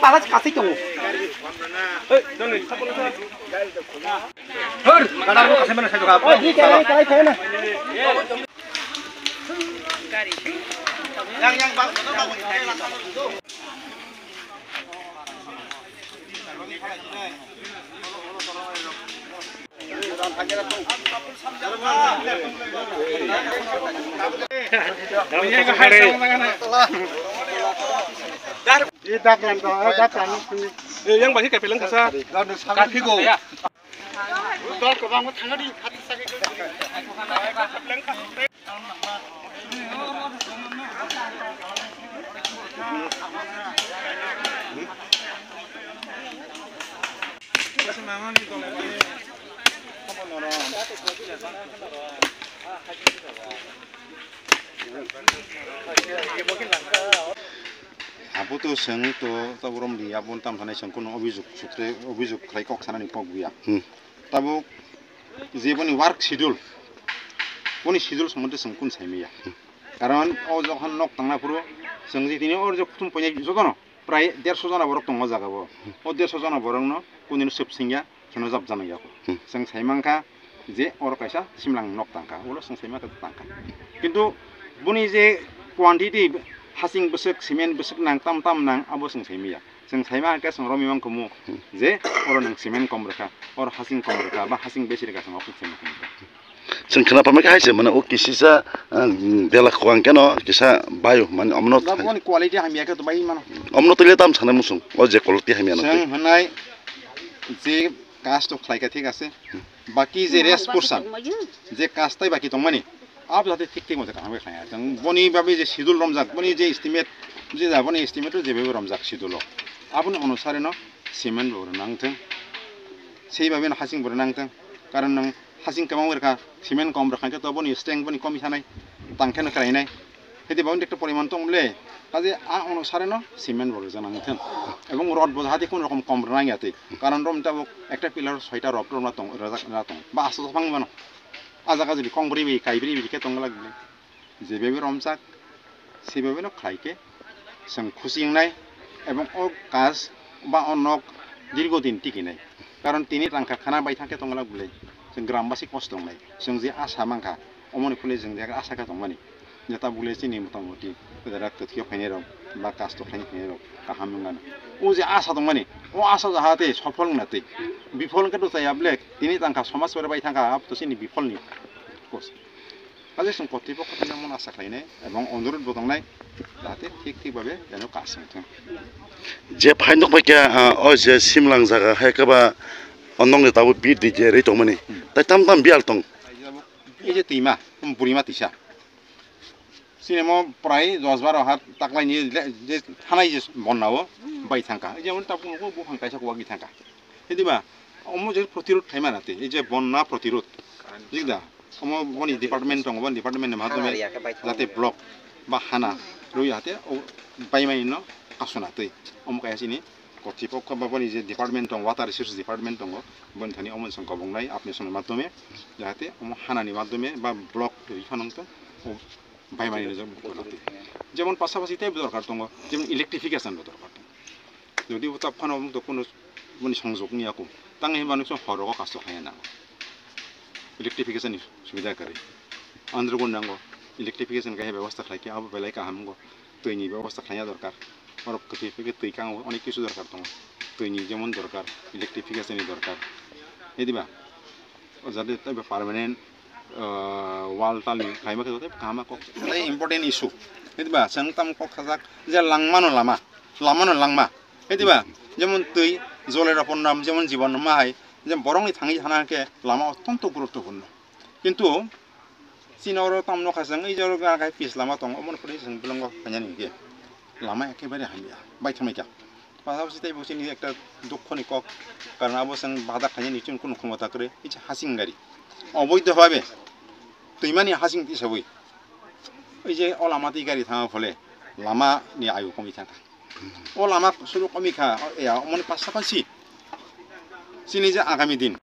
পালাচ কাছে তো এই চল সাপোর্ট হর কাটার কো কাছে মানে সাইতো কা ওই ঠিক আছে কাই খায় না গাড়ি yang bang yang bagi kayak film kasar, kaki go. Betul, korang mau tangga di hati sakit. Abu tu seng tu taburom di abun tam sana seng kuno obizuk kelai kok sana ni kok biya. Tabu zeboni work schedule. Boni schedule semuanya seng kun saya miya. Karena ojokan nok tangna puru seng di sini orjo kutum punya jodono. Prai 150 jana borok tongo jaga bo. 150 jana borok no kunin sub singya kena jab jana ya. Seng saya mangka je or kaisa simlang nok tangka. Ulo seng saya mangka tangka. Kintu boni je quantity hasing besek simen besek nang tam nang abo seng saya miya. Seng saya mangka seng romi mang kumu je or nang simen kom reka or hasing kom reka ba hasing besi reka seng okut simen kom reka. Seng kenapa mereka hasil mana oke sisa bela kuang keno kisah bayu mana omnot. Tapi kualiti hamia ke tu bayi mana? Omnot itu tam sana musung. Oje kualiti hamia nanti. Seng henai je kas tu kelai ketik ase. Baki je res person. Je kas tai baki tong mani. Ab jate tik masa kami kelai. Tang boni babi je sidul romjak. Boni je estimate je dah boni estimate tu je babi romjak sidulo. Abun anusare no semen berenang teng. Sei babi na hasing berenang teng. Karena nang hasing kemau mereka semen kom berkan kita boni strength boni kom isanai. Tangken kelai nai. Jadi bawon dekto poriman tong le. Kaje a anusare no semen berenang teng. Ebong rod bozhati kun rokom kom berenang yate. Karena rom tabuk ekta pilar soita rod rom natong razak natong. Ba aso pang mano. Aja kaje di kong beri bi kai beri bi ke tong lag. Je babi romjak. Si babi no kelai ke. Seng khusing nai. Ebong o kas ba onok dirgodin tiki nai. Karena tini rangka khana bai thake tong lag bule. Seng grambasi kostong nai. Seng je asa mangka. Omoni kule seng je asa ka tong mani. Nyata bule sini motamoti. Pedara ketio khainero ba kasto khainero kahamungan. O je asa tong mani. O asa jahate sofol nate. Bifol ka to saya blek. Tini rangka somas ber bai thaka ap to sini bifol ni. Kos. Kaje seng kotipo kotina mon asa khaine ebong ondurut botong nai. Jahate ঠিক ভাবে যেন কাজ হচ্ছে যে ফাইনক বাইকা ও যে সিমলাং জায়গা হেকাবা অনং তাবো B দি যে রে তমনি তাই তাম বিয়াল তং এই যে তিমা বুড়িমা তিসা সিনেমা প্রায় 10-12 হাত তাকলাই নি যে থানাই যে বন্নাও বাই থাকা যেমন তাপু বুহাং কাইসা কোয়াগি থাকা হেদিবা অম যে প্রতিরোধ থাইমা নাতে এই যে বন্যা প্রতিরোধ জিগদা অম বনি ডিপার্টমেন্ট দং বনি ডিপার্টমেন্টের মাধ্যমে যাতে ব্লক বা হানা রই হাতে বাইমাই ন আসনাতে অমুক আসিনি কর্তৃপক্ষ বা বনি যে ডিপার্টমেন্ট দং ওয়াটার রিসোর্স ডিপার্টমেন্ট দং বনি থানি অমন সংখ্যা বংনাই আপনিশনের মাধ্যমে যাতে অমুক হানানি মাধ্যমে বা ব্লক রিফানন্ত বাইমাই নজতে যেমন পাশাপাশি তাই দরকার দং যেমন ইলেকট্রিফিকেশন দরকার যদি তাপখান অমুক কোনো বনি সংযোগ নিয়াকো তাঙে মানুষ হরক কাজ খায় না ইলেকট্রিফিকেশন সুবিধা করে আন্ডারগ্রাউন্ড নাঙ্গো इलेक्ट्रिफिकेशन का व्यवस्था खाई अब बेलाय का हमको तैनि व्यवस्था खाया दरकार और कतिफिके तै का अनेक किछु दरकार दं तैनि जेमन दरकार इलेक्ट्रिफिकेशन दरकार हेदिबा जाते तै पार्मानेंट वाल तालि खाइमा के कामा को इम्पोर्टेंट इशू हेदिबा जों ताम को खाजाक जे लांमानो लामा हेदिबा जेमन तै जलेर पन्नाम जेमन जीवन माहाय जे बरंनि थाङि थानाके लामा अत्यंत गुरुत्वपूर्ण किन्तु Sinoro tam no kasang i jaro ga kai pis lama tong omon puri sing belongo kanyan ni lama ekebare hamia bai thamai ka pasal sitai bosin ni ekta dukhoni kok karena abo sang bada kanyan ni chun kun khumata kore icha hasing gari অবৈধ ভাবে তুইমানি হাসিং ti sabui এই যে ও লামাতি গাড়ি থামা ফলে Lama ni ayu komi থাকা ও লামা শুরু কমি খা এয়া অমন পাশাপাশি সিনি যে আগামী দিন